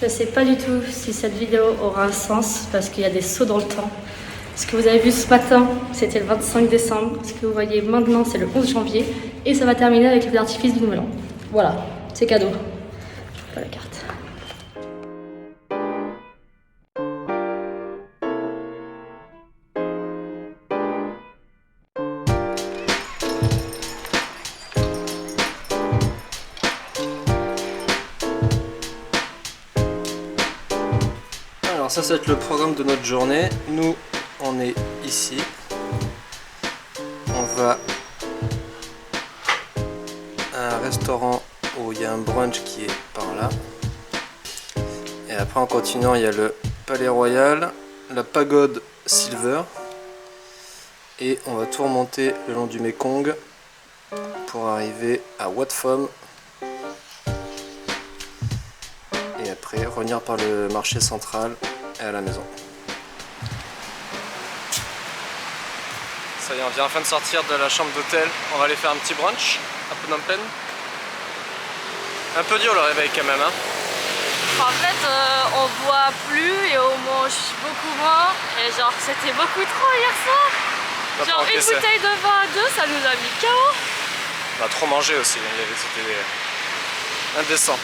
Je sais pas du tout si cette vidéo aura un sens parce qu'il y a des sauts dans le temps. Ce que vous avez vu ce matin, c'était le 25 décembre. Ce que vous voyez maintenant, c'est le 11 janvier. Et ça va terminer avec les artifices du Nouvel An. Voilà, c'est cadeau. Je pas la carte. Alors ça va être le programme de notre journée. Nous on est ici. On va à un restaurant où il y a un brunch qui est par là. Et après en continuant il y a le Palais Royal, la pagode Silver. Et on va tout remonter le long du Mekong pour arriver à Wat Phom. Et après revenir par le marché central et à la maison. Ça y est, on vient enfin de sortir de la chambre d'hôtel. On va aller faire un petit brunch à Phnom Penh. Un peu dur le réveil quand même, hein. En fait, on boit plus et on mange beaucoup moins. Et genre, c'était beaucoup trop hier soir. Genre, une bouteille de vin à deux, ça nous a mis KO. On a trop mangé aussi, c'était indécent.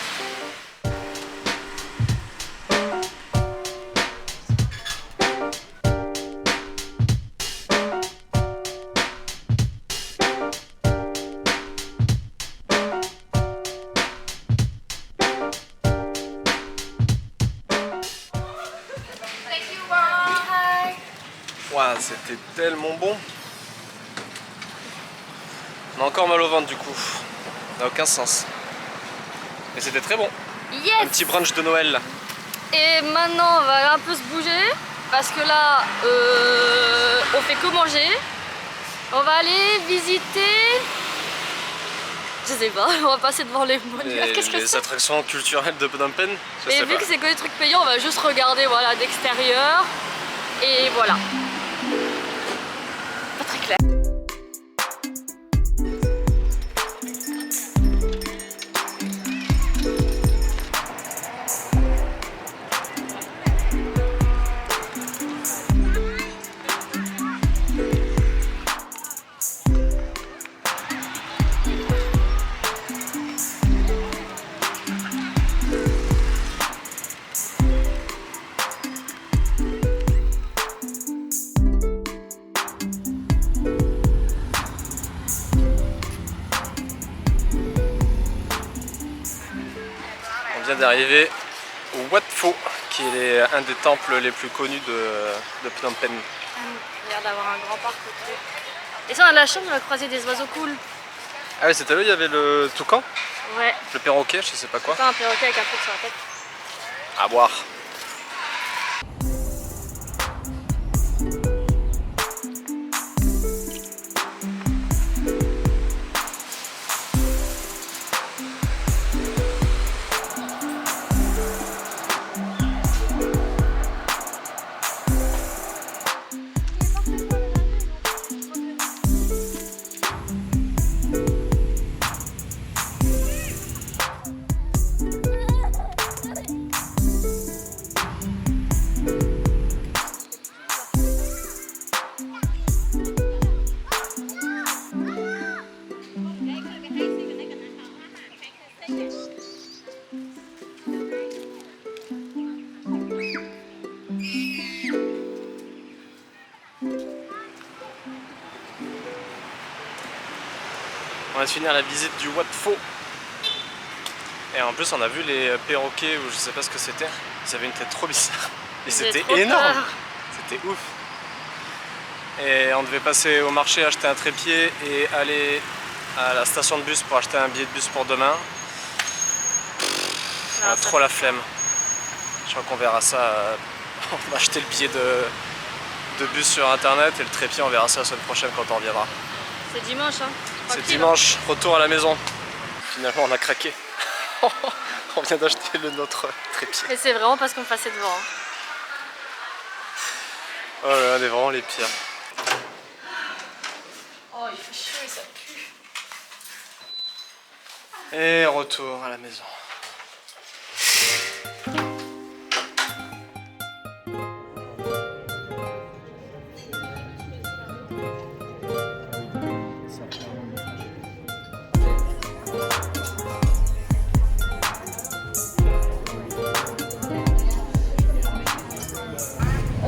Wow, c'était tellement bon. On a encore mal au ventre du coup. Ça n'a aucun sens. Mais c'était très bon. Yes. Un petit brunch de Noël. Et maintenant, on va un peu se bouger. Parce que là, on fait que manger. On va aller visiter... Je sais pas, on va passer devant les monuments. Qu'est-ce que c'est ? Les attractions culturelles de Phnom Penh. Et vu que c'est que des trucs payants, on va juste regarder voilà, d'extérieur. Et voilà. Pas très clair. On vient d'arriver au Wat Pho, qui est un des temples les plus connus de Phnom Penh. Il a l'air d'avoir un grand parc autour. Et ça, on a la chance, on a croisé des oiseaux cool. Ah oui, c'était là où il y avait le toucan, Ouais. le perroquet, je sais pas quoi. Un perroquet avec un truc sur la tête. À boire. On va finir la visite du Wat Pho. Et en plus on a vu les perroquets ou je sais pas ce que c'était. Ils avaient une tête trop bizarre. Et c'était énorme. C'était ouf. Et on devait passer au marché acheter un trépied et aller à la station de bus pour acheter un billet de bus pour demain. On a trop la flemme. Je crois qu'on verra ça. On va acheter le billet de bus sur internet et le trépied on verra ça la semaine prochaine quand on reviendra. C'est dimanche, hein. C'est dimanche, retour à la maison. Finalement on a craqué. On vient d'acheter le nôtre trépied. Et c'est vraiment parce qu'on passait devant. Hein. Oh là là, on est vraiment les pires. Oh, il fait chaud et ça pue. Et retour à la maison.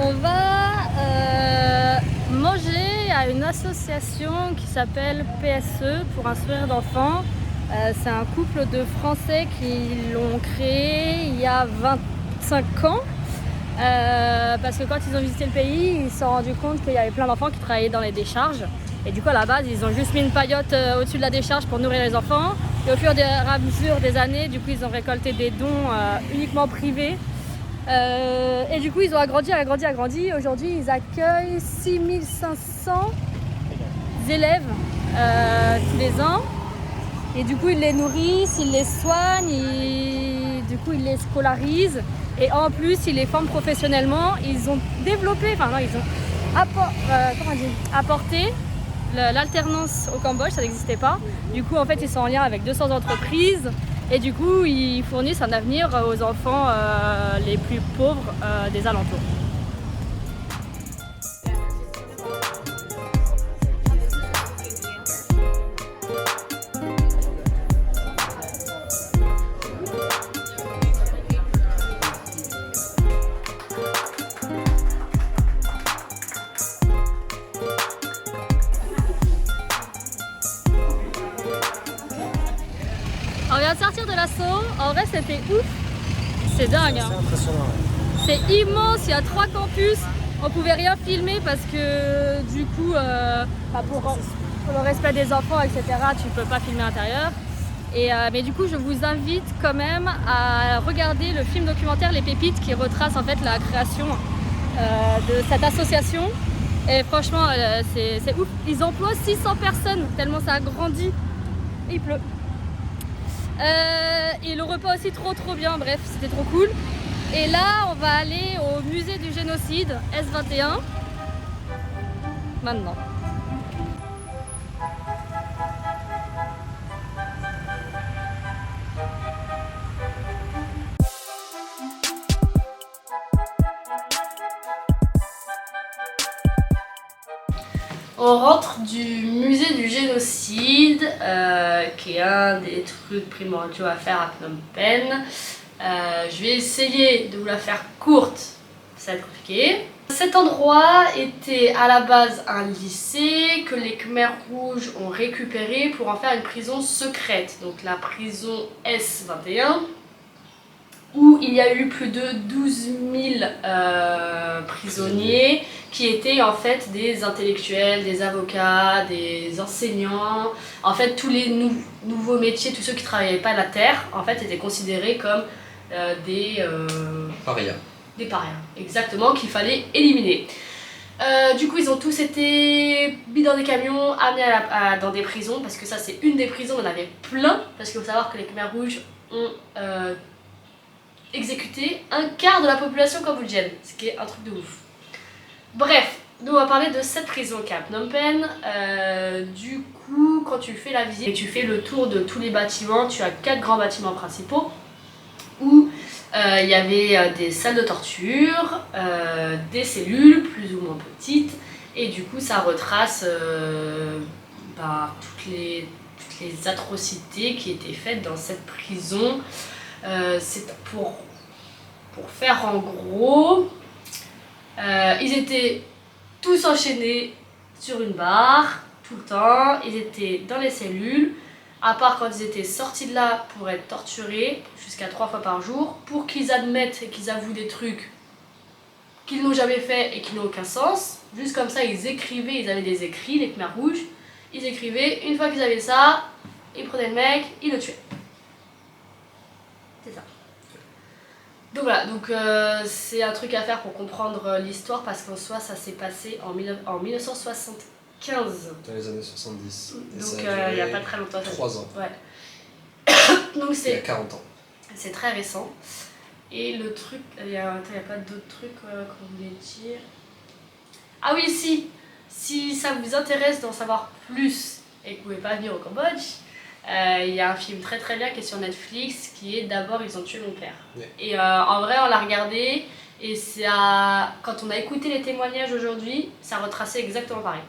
On va manger à une association qui s'appelle PSE pour un sourire d'enfant. C'est un couple de Français qui l'ont créé il y a 25 ans. Parce que quand ils ont visité le pays, ils se sont rendus compte qu'il y avait plein d'enfants qui travaillaient dans les décharges. Et du coup, à la base, ils ont juste mis une paillote au-dessus de la décharge pour nourrir les enfants. Et au fur et à mesure des années, du coup, ils ont récolté des dons uniquement privés. Et du coup, ils ont agrandi. Aujourd'hui, ils accueillent 6500 élèves tous les ans. Et du coup, ils les nourrissent, ils les soignent, du coup, ils les scolarisent. Et en plus, ils les forment professionnellement. Ils ont développé, ils ont apporté l'alternance au Cambodge, ça n'existait pas. Du coup, en fait, ils sont en lien avec 200 entreprises. Et du coup, ils fournissent un avenir aux enfants les plus pauvres des alentours. On vient de sortir de l'assaut, en vrai c'était ouf, c'est dingue. C'est impressionnant. C'est immense, il y a 3 campus, on pouvait rien filmer parce que du coup, pour le respect des enfants, etc., tu peux pas filmer à l'intérieur. Mais du coup, je vous invite quand même à regarder le film documentaire Les Pépites qui retrace en fait la création de cette association. Et franchement, c'est ouf. Ils emploient 600 personnes tellement ça a grandi. Et il pleut. Et le repas aussi trop bien, bref, c'était trop cool. Et là, on va aller au musée du génocide, S21, maintenant. On rentre du musée du génocide, qui est un des trucs primordiaux à faire à Phnom Penh. Je vais essayer de vous la faire courte, ça va être compliqué. Cet endroit était à la base un lycée que les Khmers rouges ont récupéré pour en faire une prison secrète, donc la prison S21, où il y a eu plus de 12 000 prisonniers qui étaient en fait des intellectuels, des avocats, des enseignants. En fait, tous les nouveaux métiers, tous ceux qui ne travaillaient pas la terre, en fait, étaient considérés comme des parias. Des parias, exactement, qu'il fallait éliminer. Du coup, ils ont tous été mis dans des camions, amenés dans des prisons, parce que ça, c'est une des prisons, on en avait plein, parce qu'il faut savoir que les Khmers rouges ont exécuté un quart de la population cambodgienne, ce qui est un truc de ouf. Bref, nous on va parler de cette prison qui est à Phnom Penh. Du coup, quand tu fais la visite et tu fais le tour de tous les bâtiments, tu as 4 grands bâtiments principaux où il y avait des salles de torture, des cellules plus ou moins petites, et du coup ça retrace toutes les atrocités qui étaient faites dans cette prison. C'est pour faire en gros, ils étaient tous enchaînés sur une barre tout le temps, ils étaient dans les cellules, à part quand ils étaient sortis de là pour être torturés jusqu'à 3 fois par jour, pour qu'ils admettent et qu'ils avouent des trucs qu'ils n'ont jamais fait et qui n'ont aucun sens. Juste comme ça, ils écrivaient, ils avaient des écrits, les Khmers rouges, ils écrivaient, une fois qu'ils avaient ça, ils prenaient le mec, ils le tuaient. C'est ça. Donc voilà, c'est un truc à faire pour comprendre l'histoire, parce qu'en soi ça s'est passé en 1975. Dans les années 70. Donc il n'y a pas très longtemps. 3 ans. Ouais. Donc il y a 40 ans. C'est très récent. Et le truc, il n'y a pas d'autres trucs qu'on voulait dire. Ah oui, si ça vous intéresse d'en savoir plus et que vous ne pouvez pas venir au Cambodge, il y a un film très bien qui est sur Netflix qui est D'abord ils ont tué mon père. Ouais. Et en vrai on l'a regardé Et quand on a écouté les témoignages aujourd'hui, ça retraçait exactement pareil.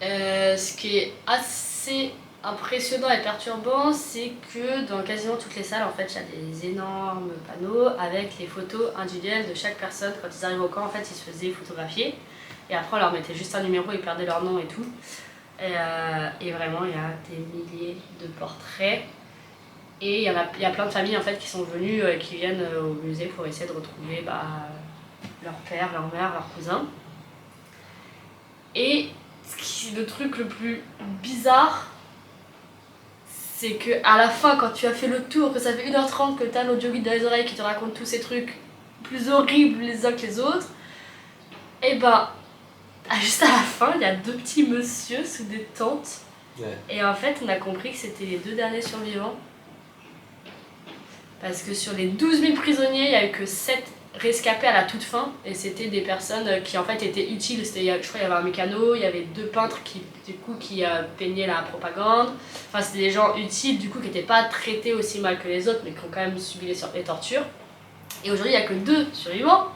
Ce qui est assez impressionnant et perturbant, c'est que dans quasiment toutes les salles, en fait, il y a des énormes panneaux avec les photos individuelles de chaque personne. Quand ils arrivent au camp, en fait, ils se faisaient photographier. Et après, on leur mettait juste un numéro, ils perdaient leur nom et tout. Et vraiment, il y a des milliers de portraits. Et il y a plein de familles en fait, qui sont venues, qui viennent au musée pour essayer de retrouver leur père, leur mère, leurs cousins. Et le truc le plus bizarre, c'est qu'à la fin, quand tu as fait le tour, que ça fait 1h30 que tu as l'audioguide dans les oreilles qui te raconte tous ces trucs plus horribles les uns que les autres, et ben, juste à la fin, il y a 2 petits messieurs sous des tentes. Ouais. Et en fait, on a compris que c'était les 2 derniers survivants. Parce que sur les 12 000 prisonniers, il n'y a eu que 7 rescapés à la toute fin. Et c'était des personnes qui en fait étaient utiles. Je crois qu'il y avait un mécano, il y avait 2 peintres qui peignaient la propagande. Enfin, c'était des gens utiles du coup qui n'étaient pas traités aussi mal que les autres, mais qui ont quand même subi les tortures. Et aujourd'hui, il n'y a que 2 survivants.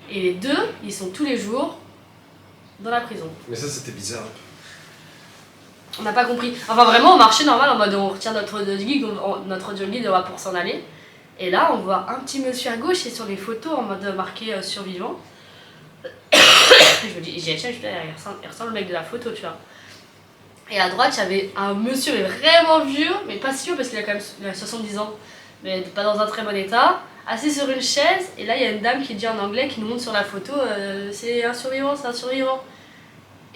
Et les 2, ils sont tous les jours dans la prison. Mais ça, c'était bizarre. On n'a pas compris. Enfin vraiment on marchait normal en mode on retient notre audioguide, on va pour s'en aller. Et là on voit un petit monsieur à gauche et sur les photos en mode marqué survivant. Je me dis, il ressemble au mec de la photo tu vois. Et à droite il y avait un monsieur mais vraiment vieux, mais pas si vieux parce qu'il a quand même 70 ans, mais pas dans un très bon état, assis sur une chaise. Et là il y a une dame qui dit en anglais, qui nous montre sur la photo, c'est un survivant, c'est un survivant.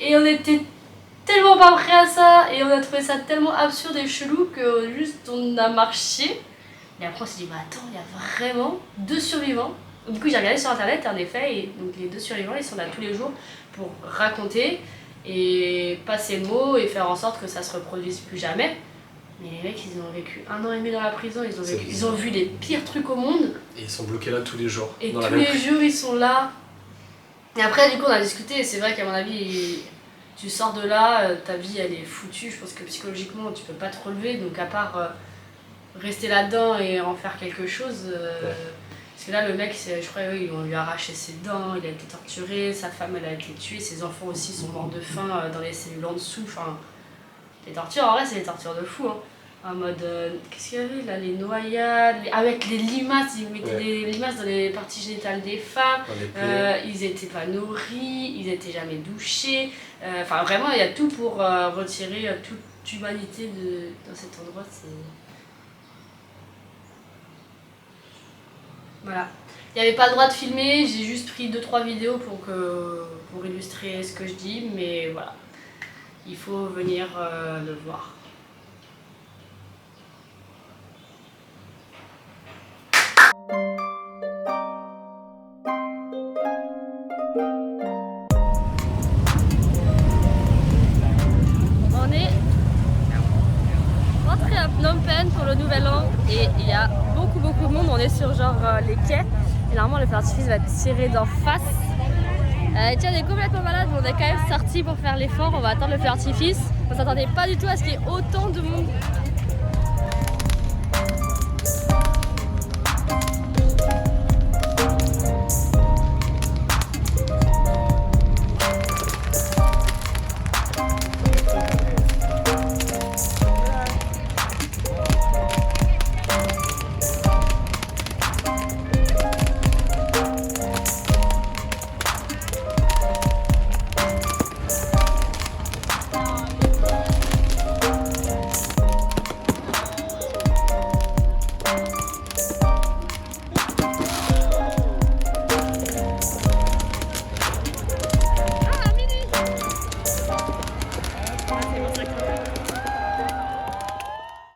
Et on était tellement pas prêt à ça et on a trouvé ça tellement absurde et chelou que juste on a marché. Et après on s'est dit bah attends, il y a vraiment 2 survivants. Du coup j'ai regardé sur internet en effet, et donc les 2 survivants ils sont là tous les jours pour raconter et passer le mot et faire en sorte que ça se reproduise plus jamais. Mais les mecs ils ont vécu 1 an et demi dans la prison, ils ont vu les pires trucs au monde. Et ils sont bloqués là tous les jours. Et tous les jours ils sont là. Et après du coup on a discuté et c'est vrai qu'à mon avis tu sors de là, ta vie elle est foutue, je pense que psychologiquement tu peux pas te relever, donc à part rester là-dedans et en faire quelque chose, parce que là le mec, je crois ils vont lui arracher ses dents, il a été torturé, sa femme elle a été tuée, ses enfants aussi sont morts de faim dans les cellules en dessous, enfin les tortures en vrai c'est des tortures de fou, hein. En mode, qu'est-ce qu'il y avait là, les noyades, avec les limaces, ils mettaient des limaces dans les parties génitales des femmes, ils étaient pas nourris, ils étaient jamais douchés, enfin vraiment il y a tout pour retirer toute humanité dans cet endroit, c'est... Voilà. Il n'y avait pas le droit de filmer, j'ai juste pris 2-3 vidéos pour illustrer ce que je dis, mais voilà, il faut venir le voir. On est rentré à Phnom Penh pour le nouvel an et il y a beaucoup de monde, on est sur genre les quais et normalement le feu d'artifice va tirer d'en face. Etienne est complètement malade mais on est quand même sorti pour faire l'effort, on va attendre le feu d'artifice. On s'attendait pas du tout à ce qu'il y ait autant de monde